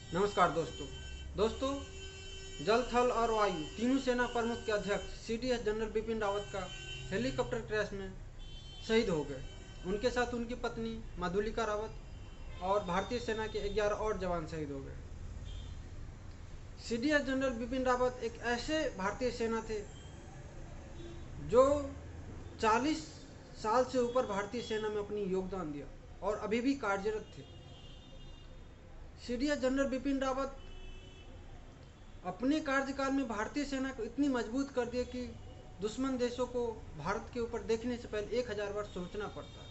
नमस्कार दोस्तों, जल थल और वायु तीनों सेना प्रमुख के अध्यक्ष सीडीएस जनरल बिपिन रावत का हेलीकॉप्टर क्रैश में शहीद हो गए। उनके साथ उनकी पत्नी मधुलिका रावत और भारतीय सेना के 11 और जवान शहीद हो गए। सीडीएस जनरल बिपिन रावत एक ऐसे भारतीय सेना थे जो 40 साल से ऊपर भारतीय सेना में अपनी योगदान दिया और अभी भी कार्यरत थे। सीडीएस जनरल बिपिन रावत अपने कार्यकाल में भारतीय सेना को इतनी मजबूत कर दिया कि दुश्मन देशों को भारत के ऊपर देखने से पहले 1000 बार सोचना पड़ता है।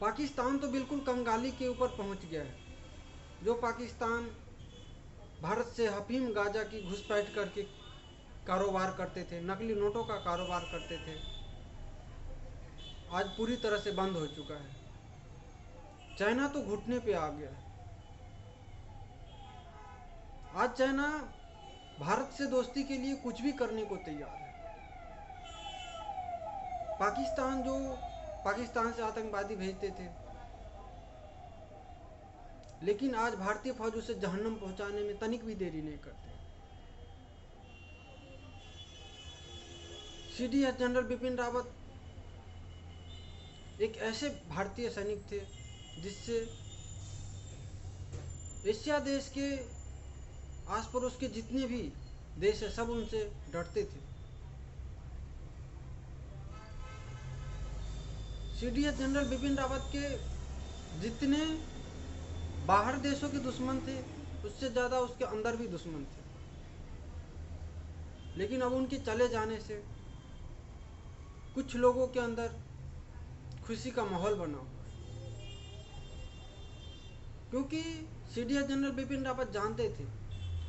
पाकिस्तान तो बिल्कुल कंगाली के ऊपर पहुंच गया है। जो पाकिस्तान भारत से अफीम गांजा की घुसपैठ करके कारोबार करते थे, नकली नोटों का कारोबार करते थे, आज पूरी तरह से बंद हो चुका है। चाइना तो घुटने पे आ गया है। आज चाइना भारत से दोस्ती के लिए कुछ भी करने को तैयार है। पाकिस्तान से आतंकवादी भेजते थे, लेकिन आज भारतीय फौज उसे जहन्नम पहुंचाने में तनिक भी देरी नहीं करते। सीडीएस जनरल बिपिन रावत एक ऐसे भारतीय सैनिक थे जिससे एशिया देश के आस पड़ोस के जितने भी देश है सब उनसे डरते थे। सीडीएस जनरल बिपिन रावत के जितने बाहर देशों के दुश्मन थे उससे ज़्यादा उसके अंदर भी दुश्मन थे। लेकिन अब उनके चले जाने से कुछ लोगों के अंदर खुशी का माहौल बना हुआ है, क्योंकि सीडीएस जनरल बिपिन रावत जानते थे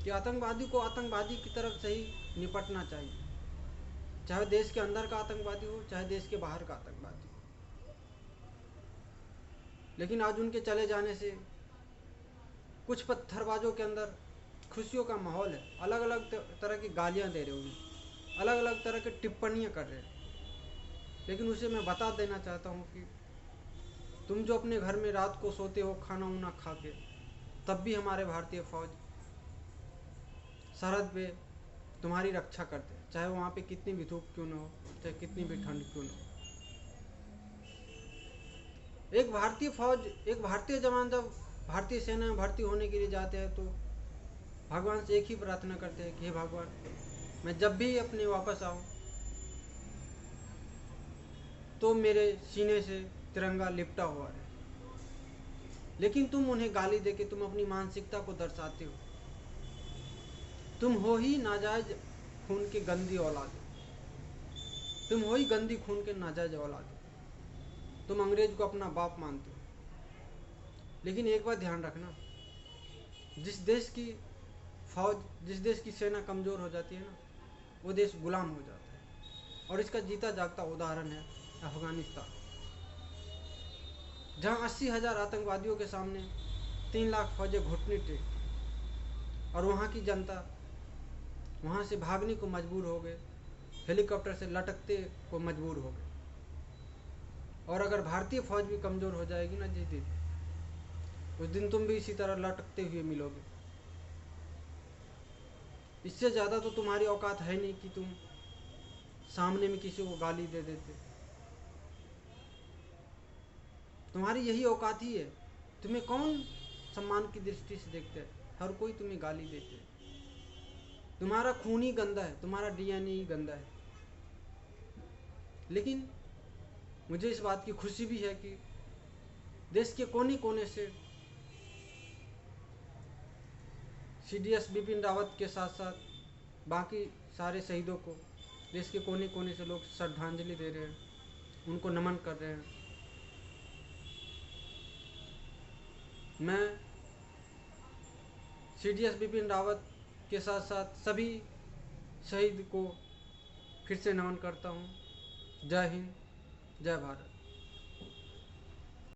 कि आतंकवादी को आतंकवादी की तरफ से ही निपटना चाहिए, चाहे देश के अंदर का आतंकवादी हो चाहे देश के बाहर का आतंकवादी हो। लेकिन आज उनके चले जाने से कुछ पत्थरबाजों के अंदर खुशियों का माहौल है। अलग अलग तरह की गालियां दे रहे हैं उन्हें, अलग अलग तरह की टिप्पणियां कर रहे हैं। लेकिन उसे मैं बता देना चाहता हूँ कि तुम जो अपने घर में रात को सोते हो खाना उना खा के, तब भी हमारे भारतीय फौज सरहद पे तुम्हारी रक्षा करते हैं, चाहे वहाँ पे कितनी भी धूप क्यों न हो, चाहे कितनी भी ठंड क्यों न हो। एक भारतीय जवान जब भारतीय सेना में भर्ती होने के लिए जाते हैं तो भगवान से एक ही प्रार्थना करते हैं कि हे भगवान, मैं जब भी अपने वापस आऊँ तो मेरे सीने से तिरंगा लिपटा हुआ है। लेकिन तुम उन्हें गाली देके तुम अपनी मानसिकता को दर्शाते हो। तुम हो ही नाजायज खून के गंदी औलाद, तुम हो ही गंदी खून के नाजायज औलाद। तुम अंग्रेज को अपना बाप मानते हो। लेकिन एक बात ध्यान रखना, जिस देश की फौज, जिस देश की सेना कमज़ोर हो जाती है ना, वो देश गुलाम हो जाता है। और इसका जीता जागता उदाहरण है अफगानिस्तान, जहाँ 80,000 आतंकवादियों के सामने 3 लाख फौजें घुटने टेक और वहाँ की जनता वहाँ से भागने को मजबूर हो गए, हेलीकॉप्टर से लटकते को मजबूर हो गए। और अगर भारतीय फौज भी कमज़ोर हो जाएगी ना जिस दिन, उस दिन तुम भी इसी तरह लटकते हुए मिलोगे। इससे ज़्यादा तो तुम्हारी औकात है नहीं कि तुम सामने में किसी को गाली दे देते। तुम्हारी यही औकात ही है। तुम्हें कौन सम्मान की दृष्टि से देखता है? हर कोई तुम्हें गाली देते है। तुम्हारा खून ही गंदा है, तुम्हारा डीएनए ही गंदा है। लेकिन मुझे इस बात की खुशी भी है कि देश के कोने कोने से सीडीएस बिपिन रावत के साथ साथ बाकी सारे शहीदों को देश के कोने कोने से लोग श्रद्धांजलि दे रहे हैं, उनको नमन कर रहे हैं। मैं सीडीएस बिपिन रावत के साथ साथ सभी शहीद को फिर से नमन करता हूँ। जय हिंद, जय भारत।